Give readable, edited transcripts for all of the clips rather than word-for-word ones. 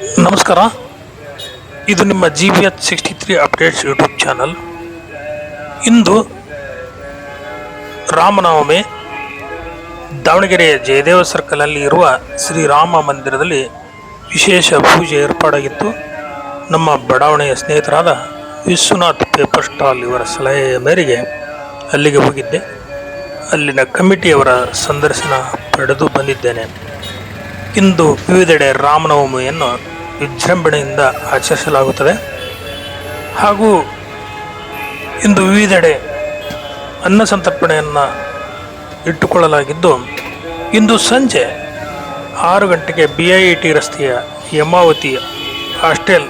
ನಮಸ್ಕಾರ. ಇದು ನಿಮ್ಮ GBH63 ಅಪ್ಡೇಟ್ಸ್ ಯೂಟ್ಯೂಬ್ ಚಾನಲ್. ಇಂದು ರಾಮನವಮಿ. ದಾವಣಗೆರೆಯ ಜಯದೇವ ಸರ್ಕಲಲ್ಲಿ ಇರುವ ಶ್ರೀರಾಮ ಮಂದಿರದಲ್ಲಿ ವಿಶೇಷ ಪೂಜೆ ಏರ್ಪಾಡಾಗಿತ್ತು. ನಮ್ಮ ಬಡಾವಣೆಯ ಸ್ನೇಹಿತರಾದ ವಿಶ್ವನಾಥ್ ಪೇಪರ್ ಸ್ಟಾಲ್ ಇವರ ಸಲಹೆಯ ಮೇರೆಗೆ ಅಲ್ಲಿಗೆ ಹೋಗಿದ್ದೆ. ಅಲ್ಲಿನ ಕಮಿಟಿಯವರ ಸಂದರ್ಶನ ಪಡೆದು ಬಂದಿದ್ದೇನೆ. ಇಂದು ವಿವಿಧೆಡೆ ರಾಮನವಮಿಯನ್ನು ವಿಜೃಂಭಣೆಯಿಂದ ಆಚರಿಸಲಾಗುತ್ತದೆ. ಹಾಗೂ ಇಂದು ವಿವಿಧೆಡೆ ಅನ್ನ ಸಂತರ್ಪಣೆಯನ್ನು ಇಟ್ಟುಕೊಳ್ಳಲಾಗಿದ್ದು, ಇಂದು ಸಂಜೆ 6 ಗಂಟೆಗೆ BIT ರಸ್ತೆಯ ಹೇಮಾವತಿ ಹಾಸ್ಟೆಲ್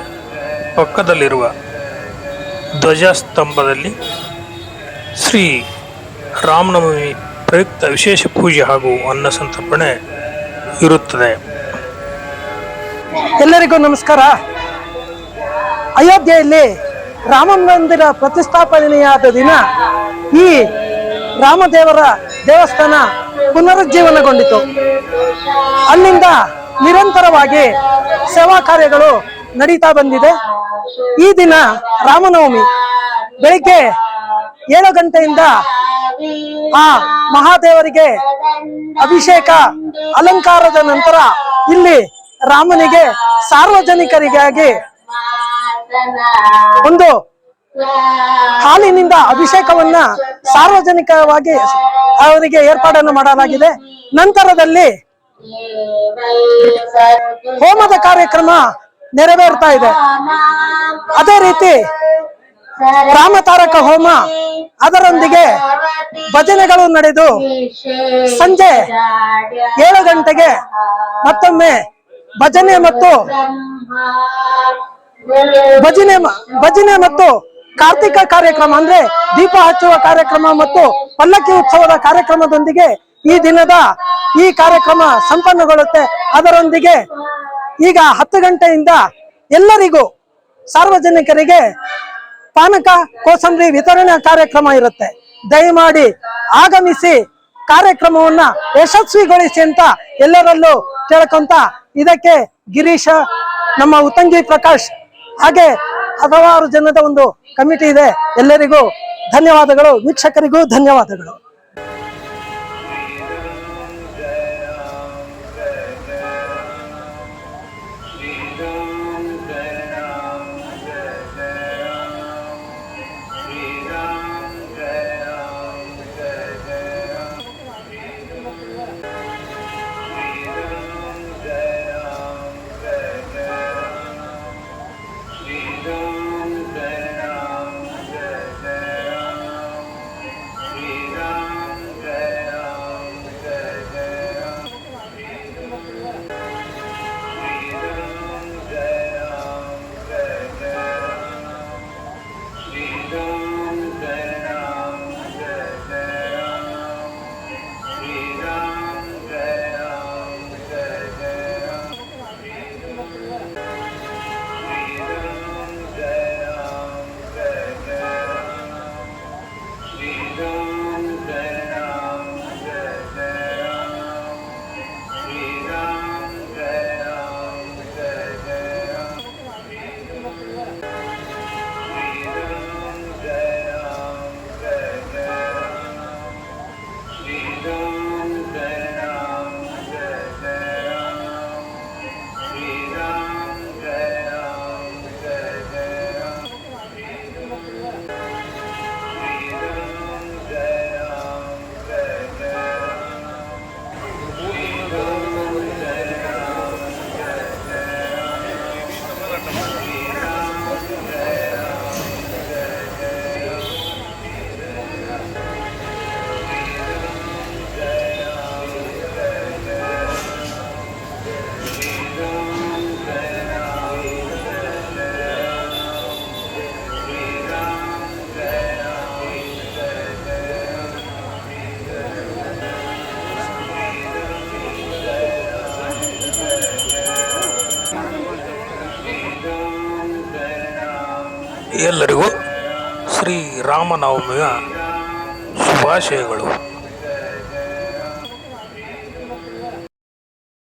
ಪಕ್ಕದಲ್ಲಿರುವ ಧ್ವಜಸ್ತಂಭದಲ್ಲಿ ಶ್ರೀ ರಾಮನವಮಿ ಪ್ರಯುಕ್ತ ವಿಶೇಷ ಪೂಜೆ ಹಾಗೂ ಅನ್ನ ಸಂತರ್ಪಣೆ ಇರುತ್ತದೆ. ಎಲ್ಲರಿಗೂ ನಮಸ್ಕಾರ. ಅಯೋಧ್ಯೆಯಲ್ಲಿ ರಾಮ ಮಂದಿರ ಪ್ರತಿಷ್ಠಾಪನೆಯಾದ ದಿನ ಈ ರಾಮದೇವರ ದೇವಸ್ಥಾನ ಪುನರುಜ್ಜೀವನಗೊಂಡಿತು. ಅಲ್ಲಿಂದ ನಿರಂತರವಾಗಿ ಸೇವಾ ಕಾರ್ಯಗಳು ನಡೀತಾ ಬಂದಿದೆ. ಈ ದಿನ ರಾಮನವಮಿ ಬೆಳಿಗ್ಗೆ 7 ಗಂಟೆಯಿಂದ ಆ ಮಹಾದೇವರಿಗೆ ಅಭಿಷೇಕ ಅಲಂಕಾರದ ನಂತರ ಇಲ್ಲಿ ರಾಮನಿಗೆ ಸಾರ್ವಜನಿಕರಿಗಾಗಿ ಒಂದು ಹಾಲಿನಿಂದ ಅಭಿಷೇಕವನ್ನ ಸಾರ್ವಜನಿಕವಾಗಿ ಅವರಿಗೆ ಏರ್ಪಾಡನ್ನು ಮಾಡಲಾಗಿದೆ. ನಂತರದಲ್ಲಿ ಹೋಮದ ಕಾರ್ಯಕ್ರಮ ನೆರವೇರ್ತಾ ಇದೆ. ಅದೇ ರೀತಿ ರಾಮತಾರಕ ಹೋಮ, ಅದರೊಂದಿಗೆ ಭಜನೆಗಳು ನಡೆದು ಸಂಜೆ 7 ಗಂಟೆಗೆ ಮತ್ತೊಮ್ಮೆ ಭಜನೆ ಮತ್ತು ಕಾರ್ತಿಕ ಕಾರ್ಯಕ್ರಮ ಅಂದ್ರೆ ದೀಪ ಹಚ್ಚುವ ಕಾರ್ಯಕ್ರಮ ಮತ್ತು ಪಲ್ಲಕ್ಕಿ ಉತ್ಸವದ ಕಾರ್ಯಕ್ರಮದೊಂದಿಗೆ ಈ ದಿನದ ಈ ಕಾರ್ಯಕ್ರಮ ಸಂಪನ್ನಗೊಳ್ಳುತ್ತೆ. ಅದರೊಂದಿಗೆ ಈಗ 10 ಗಂಟೆಯಿಂದ ಎಲ್ಲರಿಗೂ ಸಾರ್ವಜನಿಕರಿಗೆ ಪಾನಕ ಕೋಸಂಬರಿ ವಿತರಣಾ ಕಾರ್ಯಕ್ರಮ ಇರುತ್ತೆ. ದಯಮಾಡಿ ಆಗಮಿಸಿ ಕಾರ್ಯಕ್ರಮವನ್ನ ಯಶಸ್ವಿಗೊಳಿಸಿ ಅಂತ ಎಲ್ಲರಲ್ಲೂ ಕೇಳ್ಕೊಂತ, ಇದಕ್ಕೆ ಗಿರೀಶ, ನಮ್ಮ ಉತ್ತಂಗಿ ಪ್ರಕಾಶ್, ಹಾಗೆ ಹಲವಾರು ಜನದ ಒಂದು ಕಮಿಟಿ ಇದೆ. ಎಲ್ಲರಿಗೂ ಧನ್ಯವಾದಗಳು, ವೀಕ್ಷಕರಿಗೂ ಧನ್ಯವಾದಗಳು. ಎಲ್ಲರಿಗೂ ಶ್ರೀರಾಮನವಮಿಯ ಶುಭಾಶಯಗಳು.